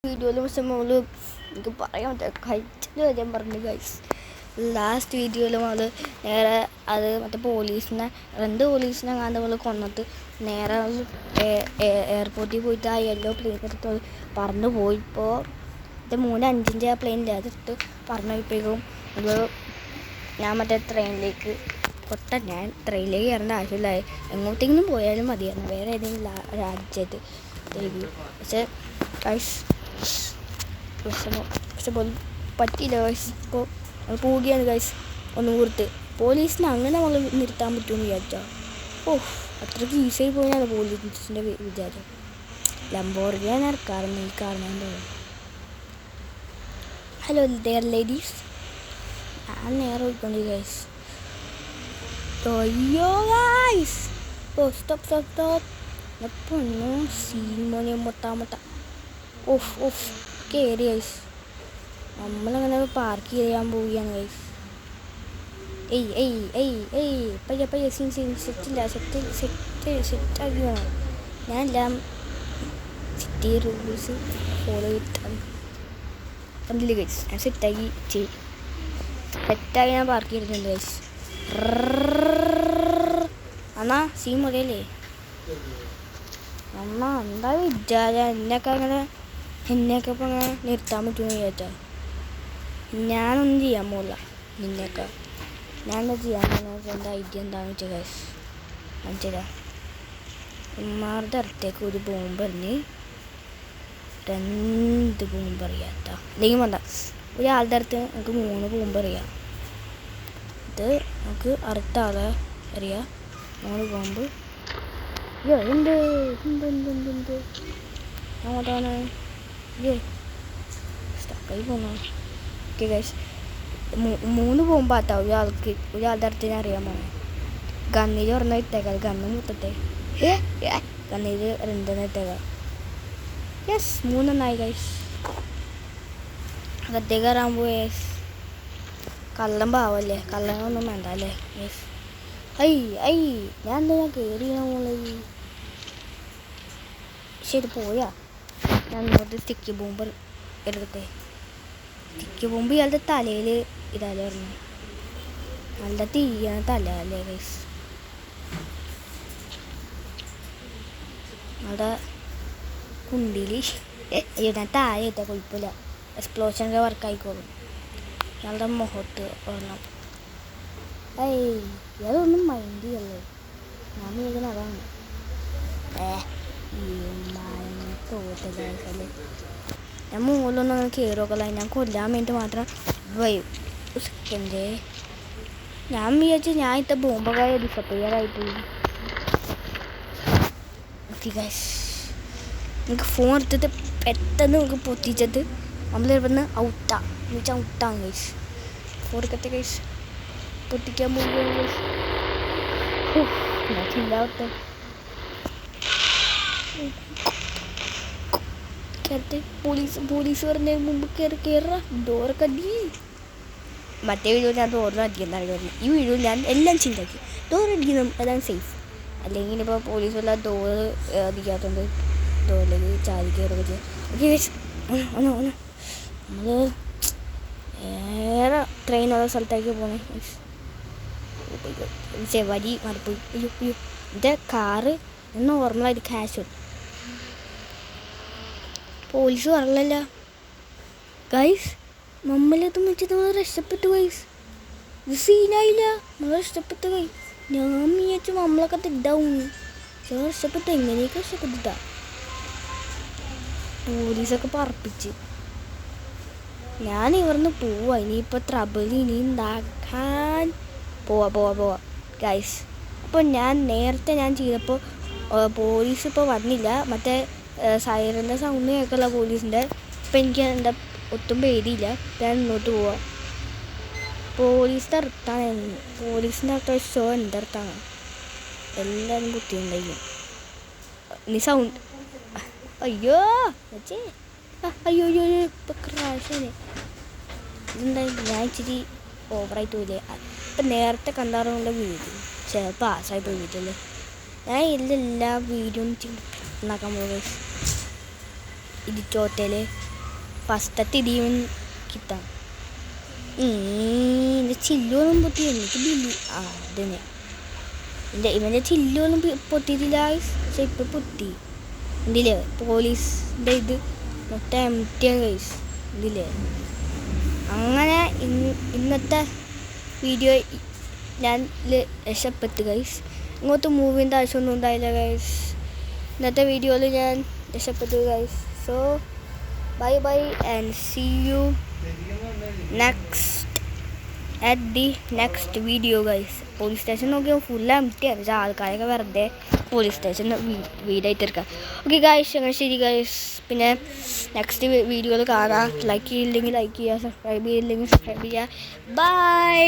വീഡിയോയിൽ പക്ഷെ നമ്മൾ എനിക്ക് പറയാൻ പറ്റില്ല കഴിച്ചത് കാര്യം പറഞ്ഞു ഗൈസ്. ലാസ്റ്റ് വീഡിയോയിൽ നമ്മൾ നേരെ അത് മറ്റേ പോലീസിനെ കണ്ട് നമ്മൾ കൊന്നിട്ട് നേരെ എയർപോർട്ടിൽ പോയിട്ട് ആ യെല്ലോ പ്ലെയിൻ എടുത്ത് പറന്ന് പോയിപ്പോൾ ഇത് 3:05 ആ പ്ലെയിനിൽ അതെടുത്ത് പറന്ന് പോയപ്പോഴേക്കും അത് ഞാൻ മറ്റേ ട്രെയിനിലേക്ക് കയറേണ്ട ആവശ്യമില്ല. എങ്ങോട്ടെങ്കിലും പോയാലും മതിയായിരുന്നു, വേറെ ഏതെങ്കിലും രാജ്യത്ത് പക്ഷേ ഗൈസ് പക്ഷെ പറ്റിയില്ല ഗൈസ്. ഇപ്പോൾ നമ്മൾ പോവുകയാണ് ഗൈസ്. ഒന്ന് ഊർത്ത് പോലീസിനെ അങ്ങനെ നമ്മൾ നിർത്താൻ പറ്റുമെന്ന് വിചാരിച്ചാൽ അത്രയ്ക്ക് ഈസിയായി പോയാണ് പോലീസിൻ്റെ വിചാരം. ലംബോർഗിനി ഇറക്കാറുണ്ട് ഈ കാരണം. ഹലോ ഡിയർ ലേഡീസ്, ഞാൻ നേരെ പോയിക്കൊണ്ട് ഗൈസ്. അയ്യോ ഗൈസ്, സ്റ്റോപ്പ് എപ്പോഴൊന്നും സീൻ മോനെ മൊട്ട കയറി ഗൈസ്. നമ്മളങ്ങനെ പാർക്ക് ചെയ്യാൻ പോവുകയാണ് ഗൈസ്. പയ്യ സീൻ സെറ്റാക്കി വേണം. ഞാനെല്ലാം സിറ്റി റൂൾസ് ഫോളോ ചെയ്തിട്ടാണ് കണ്ടില്ല ഗൈസ്. ഞാൻ സെറ്റാക്കി ഞാൻ പാർക്ക് ചെയ്തിട്ടുണ്ട് ഗൈസ്. അണ്ണാ സീൻ മതിയല്ലേ അണ്ണാ? എന്താ വിചാരം എന്നെയൊക്കെ ഇപ്പോൾ അങ്ങനെ നിർത്താൻ പറ്റുമെന്ന് വിചാരിച്ചാൽ ഞാനൊന്നും ചെയ്യാൻ പോകില്ല. നിന്നെയൊക്കെ ഞാൻ എന്താ ചെയ്യാൻ പോകുന്നത്? എൻ്റെ ഐഡിയ എന്താണെന്ന് വെച്ചാൽ ഗൈസ് മനസ്സിലാ ഉമ്മാരുടെ അടുത്തേക്ക് ഒരു ബോംബ് എറിഞ്ഞ് 2 ബോംബ് അറിയാത്ത അല്ലെങ്കിൽ വേണ്ട, ഒരാളുടെ അടുത്ത് നമുക്ക് 3 ബോംബ് അറിയാം. ഇത് നമുക്ക് അടുത്ത ആളെ അറിയാം 3 ബോംബ്. എന്ത് അങ്ങോട്ടാണ് സ്റ്റക്കായി പോന്നോ? ഓക്കെ ഗൈസ്, 3 ബോംബാട്ടാ ഒരാളുടെ അടുത്ത് ഞാൻ അറിയാൻ പോണേ. ഗണ്ണിൽ ഒരെണ്ണം ഇട്ടേക്കാം, ഗണ്ണ് മുത്തട്ടെ. ഗണ്ണിൽ 2 ഇട്ടേക്കാം. Yes 3 guys. അകത്തേക്ക് കയറാൻ പോയേ. കള്ളം പാവല്ലേ, കള്ളനൊന്നും വേണ്ട അല്ലേ യെസ്. ഞാൻ കയറി ശരി പോയാ. ഞാൻ ഇങ്ങോട്ട് സ്റ്റിക്കി ബോംബ് എടുക്കട്ടെ. സ്റ്റിക്കി ബോംബ് ഇയാളുടെ തലയിൽ ഇതാലേ പറഞ്ഞു. നല്ല തീയാണ് തല അല്ലേ ഗൈസ്. അവിടെ കുണ്ടിൽ ഞാൻ താഴെ എത്താൻ കുഴപ്പമില്ല, എക്സ്പ്ലോഷനൊക്കെ വർക്കായിക്കോളും. ഇയാളുടെ മുഖത്ത് ഒരെണ്ണം. ഇയാളൊന്നും മൈൻഡ് ചെയ്യല്ലേ, ഞാൻ വിചാരിക്കുന്നത് അതാണ്. ഞാൻ മുകളിലൊന്നും കയറി നോക്കല്ല, ഞാൻ കൊല്ലാൻ വേണ്ടി മാത്രം സെക്കൻഡ്. ഞാൻ വിചാരിച്ചു ഞാൻ ഇത്ത ബോംബൊക്കെ ഡിസപ്പിയർ ആയിപ്പോയി. നമുക്ക് ഫോൺ എടുത്തിട്ട് പെട്ടെന്ന് നമുക്ക് പൊട്ടിച്ചിട്ട് നമ്മൾ ഇവിടുന്ന് ഔട്ടാണ് ഗൈസ്. ഫോൺ എടുക്കട്ടെ ഗൈസ്, പൊട്ടിക്കാൻ പോകുകയാണ് ഗൈസ്. ചില്ലാവട്ടെ കയറട്ടെ. പോലീസ് പറഞ്ഞതിന് മുമ്പ് കയറാ. ഡോറൊക്കെ അടി. മറ്റേ വീഡിയോ ഞാൻ ഡോറിന് അടിക്കുന്നതാണ് പറഞ്ഞത്. ഈ വീഡിയോ ഞാൻ എല്ലാം ചിന്താക്കി ഡോർ അടിക്കണം, അതാണ് സേഫ്. അല്ലെങ്കിൽ ഇപ്പോൾ പോലീസ് വല്ല ഡോറ് അടിക്കാത്തതുകൊണ്ട് ഡോറിലേക്ക് ചാടി കയറുക ചെയ്യാം. ഓക്കെ ഗൈസ്, നമ്മൾ വേറെ ട്രെയിനുള്ള സ്ഥലത്തേക്ക് പോകണേ. വരി മാറിപ്പോയി. എൻ്റെ കാറ് നോർമലായിട്ട് ക്യാഷ് ഉണ്ട്. പോലീസ് പറഞ്ഞല്ല ഗൈസ്, നമ്മളെത്തും വെച്ചിട്ട് നമ്മൾ രക്ഷപ്പെട്ടു ഗൈസ്. ഇത് സീനായില്ല, നമ്മൾ രക്ഷപ്പെട്ടു ഗൈസ്. ഞാൻ വിചാരിച്ചു നമ്മളൊക്കെ തിട്ടാവും. ഞാൻ രക്ഷപ്പെട്ടു. എങ്ങനെയൊക്കെ രക്ഷപ്പെട്ടിട്ടാ പോലീസൊക്കെ പറപ്പിച്ച്. ഞാൻ ഇവിടുന്ന് പോവാ. ഇനിയിപ്പോൾ ട്രബിൾ ഇനി ഉണ്ടാക്കാൻ പോവാ ഗൈസ്. അപ്പോൾ ഞാൻ നേരത്തെ ചെയ്തപ്പോൾ പോലീസ് ഇപ്പോൾ വന്നില്ല. മറ്റേ സൈറൻ്റെ സൗണ്ട് കേൾക്കല്ല പോലീസിൻ്റെ. ഇപ്പം എനിക്ക് എന്താ ഒട്ടും പേടിയില്ല. ഞാൻ മുന്നോട്ട് പോവാം. പോലീസിൻ്റെ അടുത്ത് ഷോ എൻ്റെ അടുത്താണ്. എല്ലാവരും കുത്തിയുണ്ടായിരിക്കും. ഇനി സൗണ്ട് അയ്യോ ഇപ്പം ക്രാഷാണ്. ഇതെന്തായി ഞാൻ ഇച്ചിരി ഓവറായിട്ട് പോയില്ലേ. ഇപ്പം നേരത്തെ കണ്ടാറുള്ള വീഡിയോ ചിലപ്പോൾ പാസ്സായി പോയിട്ടല്ലേ. ഞാൻ എല്ലാ വീഡിയോയും ഉണ്ടാക്കാൻ പോകും. ഇടിച്ചോട്ടയിൽ ഫസ്റ്റത്തെ ഇടിയും കിട്ടാം. എൻ്റെ ചില്ലുകളും പൊട്ടി. എനിക്ക് ബില്ലി അതിനെ ഇവൻ്റെ ചില്ലുകളും പൊട്ടിയിട്ടില്ല ഗൈസ്. പക്ഷെ ഇപ്പം പൊട്ടി. ഇതില്ലേ പോലീസിൻ്റെ ഇത് മൊത്തം എംറ്റിയാണ് ഗൈസ്. ഇതില്ലേ അങ്ങനെ ഇന്നത്തെ വീഡിയോ ഞാൻ രക്ഷപ്പെട്ടു ഗൈസ്. ഇങ്ങോട്ട് മൂവിൻ്റെ ആവശ്യമൊന്നും ഉണ്ടായില്ല ഗൈസ്. ഇന്നത്തെ വീഡിയോയിൽ ഞാൻ രക്ഷപ്പെട്ടു guys. So bye bye and see you at the next video guys. Police station നോക്കിയാൽ ഫുൾ എംറ്റിയാണ്. പക്ഷേ ആൾക്കാരൊക്കെ വെറുതെ പോലീസ് സ്റ്റേഷൻ വീടായിട്ട് എടുക്കാം. ഓക്കെ ഗൈസ്, അങ്ങനെ ശരി ഗൈസ്. പിന്നെ നെക്സ്റ്റ് വീഡിയോയിൽ കാണാം. ലൈക്ക് ചെയ്യില്ലെങ്കിൽ ലൈക്ക് ചെയ്യുക, സബ്സ്ക്രൈബ് ചെയ്യില്ലെങ്കിൽ സബ്സ്ക്രൈബ് ചെയ്യുക. ബൈ.